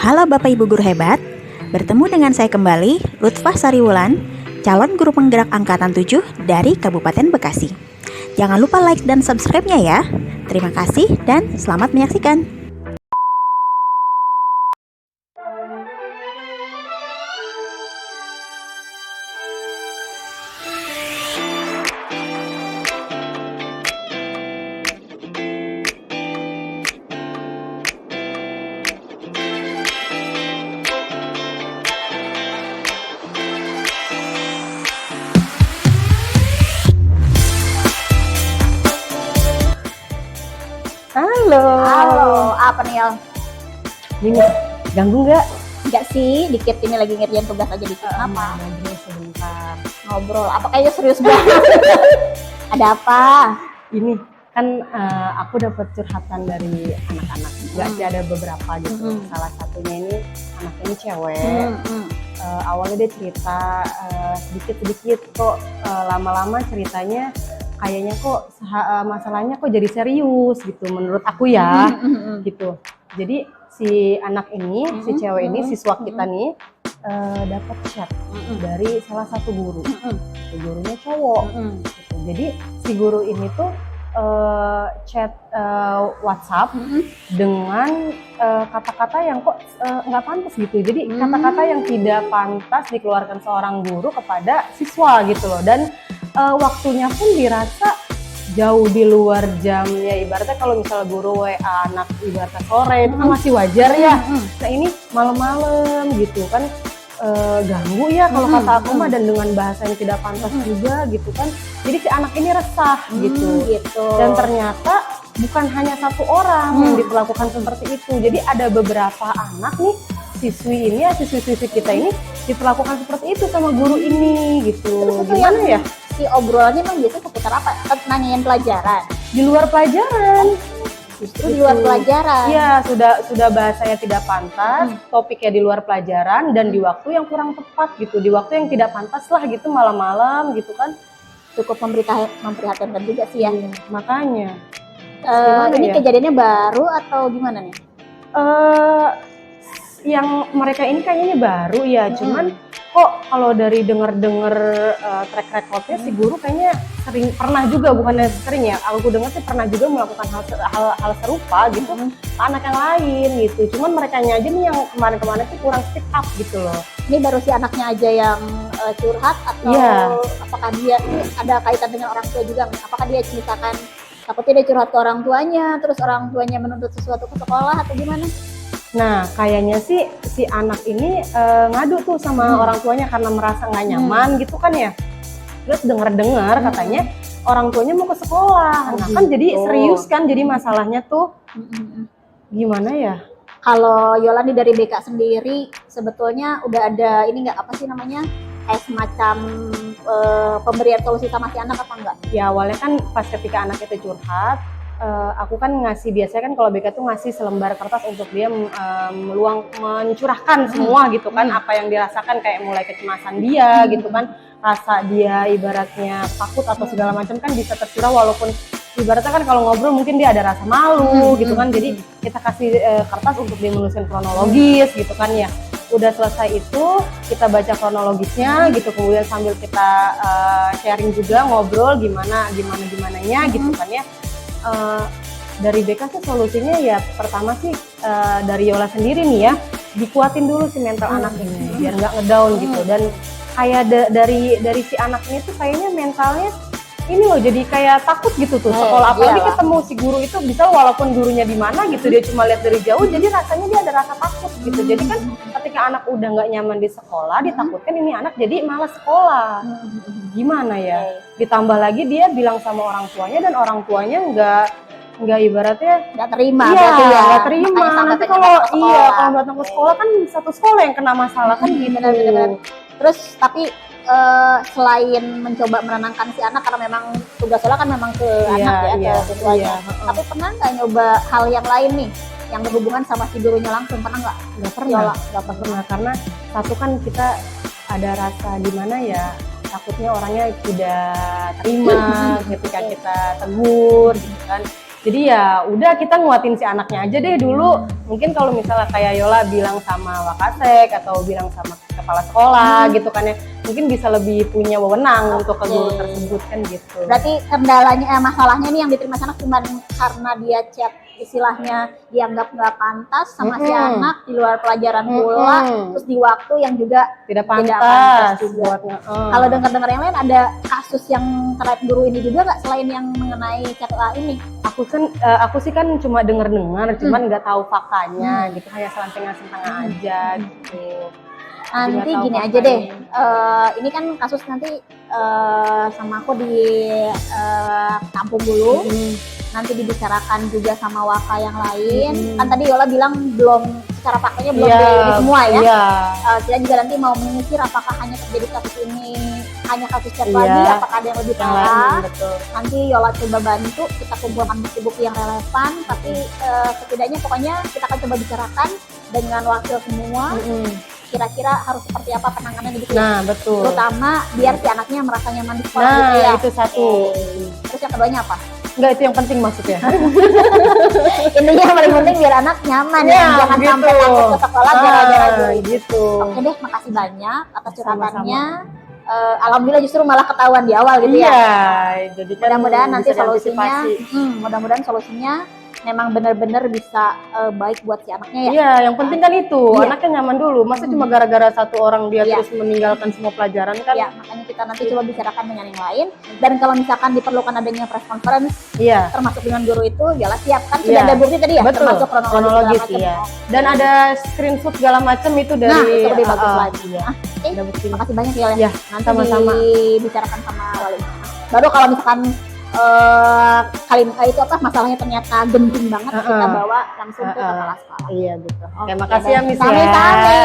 Halo Bapak Ibu Guru Hebat, bertemu dengan saya kembali, Lutfah Sariwulan, calon guru penggerak angkatan 7 dari Kabupaten Bekasi. Jangan lupa like dan subscribe-nya ya. Terima kasih dan selamat menyaksikan. Halo, apa nih El? Ini ganggu nggak? Enggak sih, dikit ini lagi ngerjain tugas aja dikit. Apa? Ngobrol sebentar. Ngobrol, apa kayaknya serius banget? Ada apa? Ini kan aku dapat curhatan dari anak-anak. Nggak sih, ada beberapa gitu. Salah satunya ini anak ini cewek. Awalnya dia cerita sedikit-sedikit kok lama-lama ceritanya kayaknya kok masalahnya kok jadi serius gitu menurut aku ya gitu. Jadi si anak ini, si cewek ini, siswa kita nih dapat chat dari salah satu guru. Gurunya cowok gitu. Jadi si guru ini tuh chat WhatsApp dengan kata-kata yang kok nggak pantas gitu. Jadi kata-kata yang tidak pantas dikeluarkan seorang guru kepada siswa gitu loh. Dan waktunya pun dirasa jauh di luar jamnya. Ibaratnya kalau misalnya guru WA anak ibaratnya sore itu kan masih wajar ya. Nah ini malam-malam gitu kan ganggu ya kalau kata aku mah, dan dengan bahasa yang tidak pantas juga gitu kan. Jadi si anak ini resah gitu. Dan ternyata bukan hanya satu orang yang diperlakukan seperti itu. Jadi ada beberapa anak nih, siswi ini ya, siswi-siswi kita ini diperlakukan seperti itu sama guru ini gitu. Terus gimana ya? Si obrolannya emang biasanya seputar apa? Nanyain pelajaran? Di luar pelajaran. Justru di luar pelajaran? Iya, sudah bahasanya tidak pantas, topiknya di luar pelajaran, dan di waktu yang kurang tepat gitu. Di waktu yang tidak pantas lah gitu, malam-malam gitu kan. Cukup memprihatinkan juga sih ya. Makanya. Ini ya? kejadiannya baru atau gimana nih? Yang mereka ini kayaknya baru ya, cuman kok kalau dari denger track recordnya si guru kayaknya pernah juga, bukannya sering ya, aku dengar sih pernah juga melakukan hal serupa gitu ke anak yang lain gitu. Cuman mereka aja nih yang kemarin-kemarin sih kurang speak up gitu loh. Ini baru si anaknya aja yang curhat atau apakah dia ini ada kaitan dengan orang tua juga? Apakah dia ceritakan takutnya dia curhat ke orang tuanya, terus orang tuanya menuntut sesuatu ke sekolah atau gimana? Nah, kayaknya sih si anak ini ngadu tuh sama orang tuanya karena merasa nggak nyaman gitu kan ya. Terus dengar katanya orang tuanya mau ke sekolah. Nah, kan jadi serius kan, jadi masalahnya tuh gimana ya? Kalau Yolandi dari BK sendiri sebetulnya udah ada ini nggak, apa sih namanya, kayak semacam pemberian solusi sama si anak apa enggak? Ya awalnya kan pas ketika anak itu curhat, aku kan ngasih, biasanya kan kalau BK tuh ngasih selembar kertas untuk dia mencurahkan semua gitu kan, apa yang dirasakan, kayak mulai kecemasan dia gitu kan, rasa dia ibaratnya takut atau segala macam kan bisa tercurah, walaupun ibaratnya kan kalau ngobrol mungkin dia ada rasa malu gitu kan. Jadi kita kasih kertas untuk dia menuliskan kronologis gitu kan ya. Udah selesai itu kita baca kronologisnya gitu, kemudian sambil kita sharing juga, ngobrol gimananya gitu kan ya. Dari BK sih solusinya ya pertama sih dari Yola sendiri nih ya, dikuatin dulu si mental anak ini biar nggak ngedown gitu. Dan kayak dari si anak ini tuh kayaknya mentalnya ini loh jadi kayak takut gitu tuh sekolah, apalagi ketemu si guru itu, bisa walaupun gurunya di mana gitu dia cuma lihat dari jauh, jadi rasanya dia ada rasa takut gitu. Jadi kan ketika anak udah nggak nyaman di sekolah, ditakutkan ini anak jadi malas sekolah. Gimana ya? Ditambah lagi dia bilang sama orang tuanya, dan orang tuanya nggak ibaratnya nggak terima. Nggak terima. Nanti kalau datang ke sekolah kan satu sekolah yang kena masalah kan gitu. Benar. Terus tapi selain mencoba menenangkan si anak, karena memang tugas Yola kan memang ke anak ya, ke siswanya. Tapi pernah nggak nyoba hal yang lain nih yang berhubungan sama si gurunya langsung? Pernah nggak? Nggak pernah, karena satu kan kita ada rasa di mana ya, takutnya orangnya tidak terima ketika kita tegur gitu kan. Jadi ya udah kita nguatin si anaknya aja deh dulu. Mungkin kalau misalnya kayak Yola bilang sama Wakasek atau bilang sama kepala sekolah gitu kan ya, mungkin bisa lebih punya wewenang untuk ke guru tersebut kan gitu. Berarti kendalanya, masalahnya nih yang diterima si anak cuma karena dia chat istilahnya dianggap nggak pantas sama si anak di luar pelajaran pula, terus di waktu yang juga Tidak pantas juga. buat Kalau dengar-dengar yang lain ada kasus yang terkait guru ini juga nggak selain yang mengenai chat ini? aku sih kan cuma dengar-dengar, cuman nggak tahu faktanya gitu, hanya selentingan-selentingan aja gitu. Nanti gini aja deh, ini kan kasus nanti sama aku di tampung dulu, nanti dibicarakan juga sama Waka yang lain. Kan tadi Yola bilang belum, secara faktanya belum di semua ya. Kita juga nanti mau menyisir apakah hanya terjadi kasus ini, hanya kasus chat lagi, apakah ada yang lebih parah. Nanti Yola coba bantu, kita kumpulkan bukti-bukti yang relevan, tapi setidaknya pokoknya kita akan coba bicarakan dengan wakil semua. Kira-kira harus seperti apa penanganannya gitu. Nah, betul. Terutama biar si anaknya merasa nyaman di sekolah Nah, gitu ya. itu satu. Terus yang keduanya apa? Enggak, itu yang penting maksudnya. Intinya yang paling penting biar anak nyaman ya, jangan gitu. sampai takut ke sekolah gara-gara gitu. Oke deh, makasih banyak atas curhatannya. Alhamdulillah justru malah ketahuan di awal gitu ya. Iya, jadi kan Mudah-mudahan nanti bisa solusinya, diantisipasi. mudah-mudahan solusinya memang benar-benar bisa baik buat si anaknya ya. Iya, yang penting kan itu, Iya. anaknya nyaman dulu. Masa cuma gara-gara satu orang dia Iya. terus meninggalkan semua pelajaran kan? Ya, makanya kita nanti coba bicarakan dengan yang lain. Dan kalau misalkan diperlukan adanya press conference, Iya. termasuk dengan guru itu, Yola siap kan sudah Iya. ada bukti tadi ya, Betul, termasuk kronologis segala macam. iya. Dan ada screenshot segala macam itu dari Nah, itu lebih bagus lagi. Iya. Oke, Ada bukti. makasih banyak ya, Iya, nanti sama-sama. dibicarakan sama wali. Baru kalau misalkan itu apa masalahnya ternyata genting banget, kita bawa langsung ke kepala sekolah. Iya gitu. Oke, Oke, makasih ya Miss ya. Sami-sami.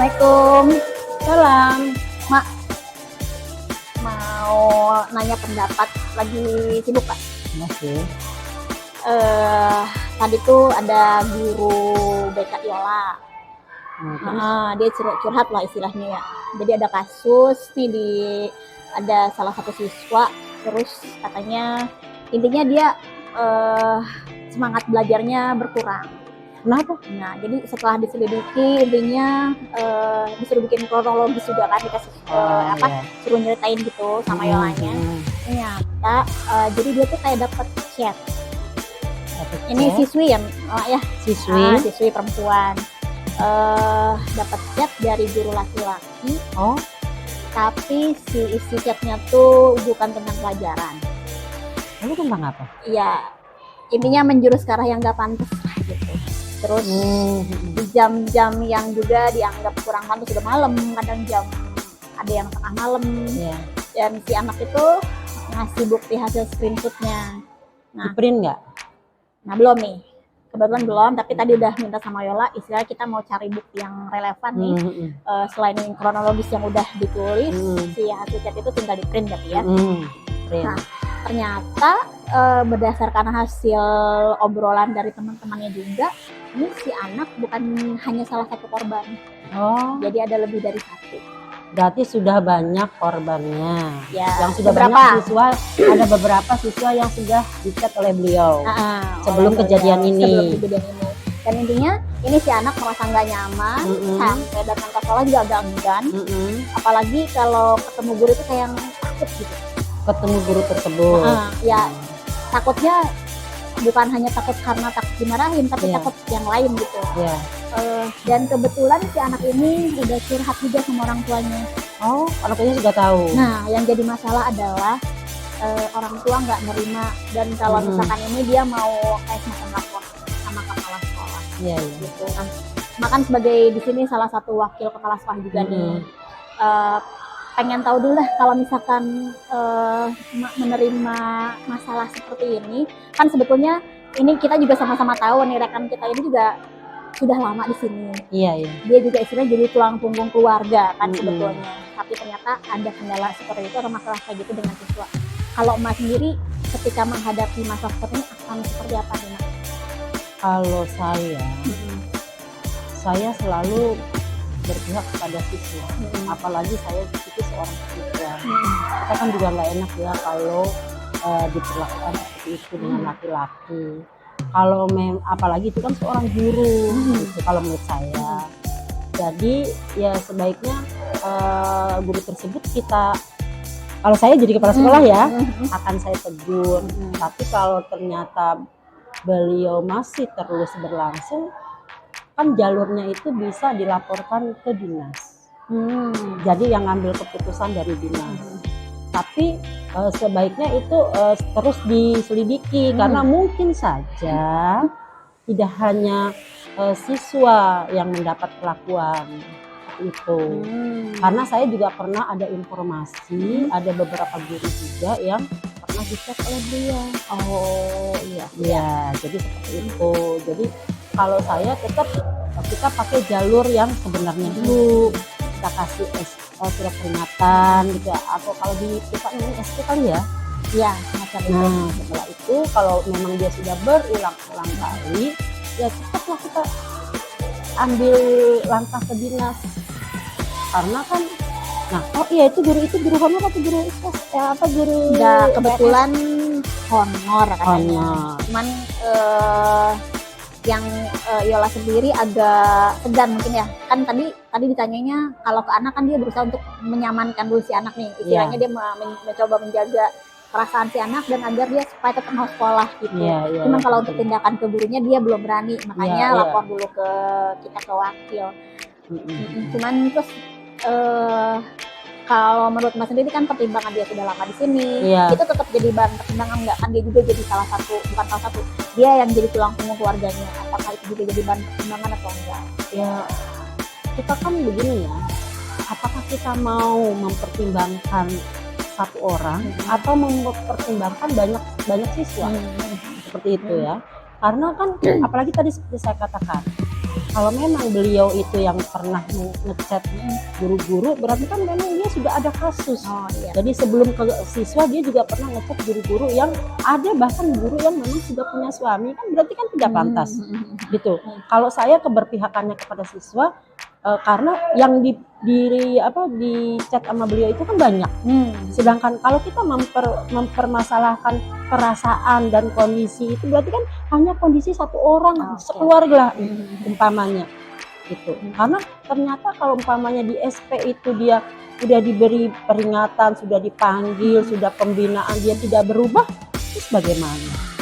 Assalamualaikum. Salam. Mak, mau nanya pendapat, lagi sibuk Pak? Masih. Tadi tuh ada guru BK Yola. Dia curhat lah istilahnya ya. Jadi ada kasus nih ada salah satu siswa, terus katanya intinya dia semangat belajarnya berkurang. Kenapa? Nah, jadi setelah diselidiki intinya disuruh bikin kronologis juga kan, dikasih suruh nyeritain gitu sama Yolanya. Ternyata jadi dia tuh kayak dapat chat. Ini siswi ya, siswi perempuan. Dapat chat dari guru laki-laki. Oh, Tapi si isi chatnya tuh bukan tentang pelajaran. lalu tentang apa? Iya, intinya menjurus ke arah yang gak pantas lah gitu. Terus di jam-jam yang juga dianggap kurang pantas, udah malam, kadang jam ada yang tengah malam. Dan si anak itu ngasih bukti hasil screenshotnya. Nah, Di-print nggak? Nah belum nih, kebetulan belum, tapi tadi udah minta sama Yola, istilahnya kita mau cari bukti yang relevan nih. Selain kronologis yang udah ditulis, si hasil chat itu tinggal di print berarti ya. Nah, ternyata berdasarkan hasil obrolan dari teman-temannya juga, ini si anak bukan hanya salah satu korban. Oh, Jadi ada lebih dari satu. berarti sudah banyak korbannya. Ya, Yang sudah beberapa. banyak siswa, ada beberapa siswa yang sudah dicat oleh beliau. Sebelum kejadian ini. Sebelum kejadian ini. Dan intinya ini si anak merasa nggak nyaman, sampai datang ke sekolah juga agak enggan. Apalagi kalau ketemu guru itu kayak yang takut gitu. Ketemu guru tersebut. Ya takutnya bukan hanya takut karena takut dimarahin, tapi takut yang lain gitu. Dan kebetulan si anak ini udah curhat juga sama orang tuanya. Oh, anaknya juga tahu. Nah, yang jadi masalah adalah orang tua nggak nerima, dan kalau misalkan ini dia mau kayak semacam lapor sama kepala sekolah. Gitu. Nah, makan sebagai di sini salah satu wakil kepala sekolah juga nih. Pengen tahu dulu lah kalau misalkan menerima masalah seperti ini, kan sebetulnya ini kita juga sama-sama tahu nih, rekan kita ini juga sudah lama di sini. Dia juga istilahnya jadi tulang punggung keluarga kan sebetulnya. Tapi ternyata ada kendala seperti itu atau masalah kayak gitu dengan siswa. Kalau Mas sendiri ketika menghadapi masalah seperti ini akan seperti apa nih Mas? Kalau saya selalu berpihak kepada siswa. Apalagi saya itu seorang siswa. Kita kan juga nggak enak ya kalau diperlakukan seperti itu dengan laki-laki. Kalau apalagi itu kan seorang guru, gitu, kalau menurut saya. Jadi ya sebaiknya guru tersebut kalau saya jadi kepala sekolah ya, akan saya tegur. Tapi kalau ternyata beliau masih terus berlangsung, kan jalurnya itu bisa dilaporkan ke dinas. Jadi yang ngambil keputusan dari dinas. Tapi sebaiknya itu terus diselidiki, karena mungkin saja tidak hanya siswa yang mendapat perlakuan itu. Karena saya juga pernah ada informasi, ada beberapa guru juga yang pernah dicat oleh beliau. Jadi seperti itu. Jadi kalau saya tetap kita pakai jalur yang sebenarnya dulu. Kita kasih surat peringatan gitu, atau kalau di kita ini SP kan ya semacam itu. Nah, setelah itu kalau memang dia sudah berulang-ulang kali, ya cepatlah kita ambil langkah ke dinas. Karena kan itu guru honor atau guru guru kebetulan honor katanya. Cuman yang Yola sendiri agak segan mungkin ya, kan tadi ditanyanya kalau ke anak kan dia berusaha untuk menyamankan dulu si anak nih, istilahnya dia mencoba menjaga perasaan si anak dan agar dia supaya tetap mau sekolah gitu. Cuman kalau untuk tindakan ke gurunya dia belum berani, makanya lapor dulu ke kita, ke wakil. Cuman terus kalau menurut Mas sendiri kan pertimbangan dia sudah lama di sini, itu tetap jadi bahan pertimbangan nggak? Kan dia juga jadi bukan salah satu, dia yang jadi tulang punggung keluarganya. Apakah itu juga jadi bahan pertimbangan atau enggak? Ya, kita kan begini ya, apakah kita mau mempertimbangkan satu orang atau mempertimbangkan banyak siswa? Seperti itu ya. Karena kan apalagi tadi seperti saya katakan, kalau memang beliau itu yang pernah ngechat guru-guru, berarti kan memang dia sudah ada kasus. Oh iya. Jadi sebelum ke siswa dia juga pernah ngechat guru-guru yang ada, bahkan guru yang memang sudah punya suami, kan berarti kan tidak pantas gitu. Kalau saya keberpihakannya kepada siswa karena yang di chat sama beliau itu kan banyak. Sedangkan kalau kita mempermasalahkan perasaan dan kondisi itu berarti kan hanya kondisi satu orang sekeluarga umpamanya gitu. Karena ternyata kalau umpamanya di SP itu dia sudah diberi peringatan, sudah dipanggil, sudah pembinaan, dia tidak berubah, terus bagaimana?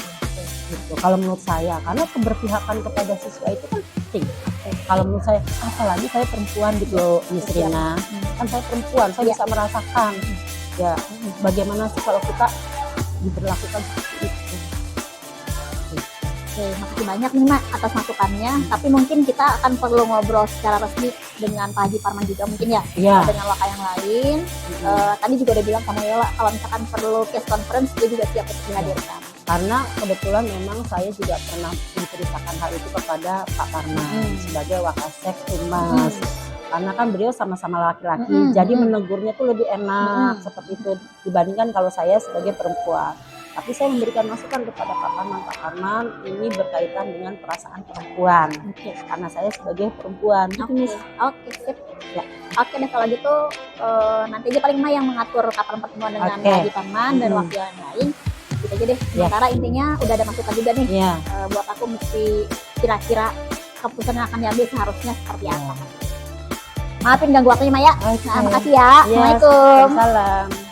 Gitu. Kalau menurut saya, karena keberpihakan kepada siswa itu kan penting. Kalau menurut saya, apalagi saya perempuan gitu loh, Miss Rina. Kan saya perempuan, saya bisa merasakan ya bagaimana sih kalau kita diberlakukan seperti itu. Oke, makasih banyak nih Mak atas masukannya. Tapi mungkin kita akan perlu ngobrol secara resmi dengan Pak Haji Parman juga mungkin ya, dengan Waka yang lain. Tadi juga udah bilang sama Yola kalau misalkan perlu case conference dia juga siap untuk dihadirkan. Karena kebetulan memang saya juga pernah menceritakan hal itu kepada Pak Parman sebagai Wakasek Humas. Karena kan beliau sama-sama laki-laki, jadi menegurnya tuh lebih enak seperti itu dibandingkan kalau saya sebagai perempuan. Tapi saya memberikan masukan kepada Pak Parman ini berkaitan dengan perasaan perempuan. Karena saya sebagai perempuan. Oke, sip. Ya. Oke deh kalau gitu nanti aja paling yang mengatur kapan pertemuan dengan Pak Haji Parman dan wakil yang lain. Gitu aja deh. Sementara intinya udah ada masukan juga nih. Buat aku mesti kira-kira keputusan yang akan diambil seharusnya seperti apa. Maafin ganggu waktunya Maya. Makasih ya. Assalamualaikum. Salam.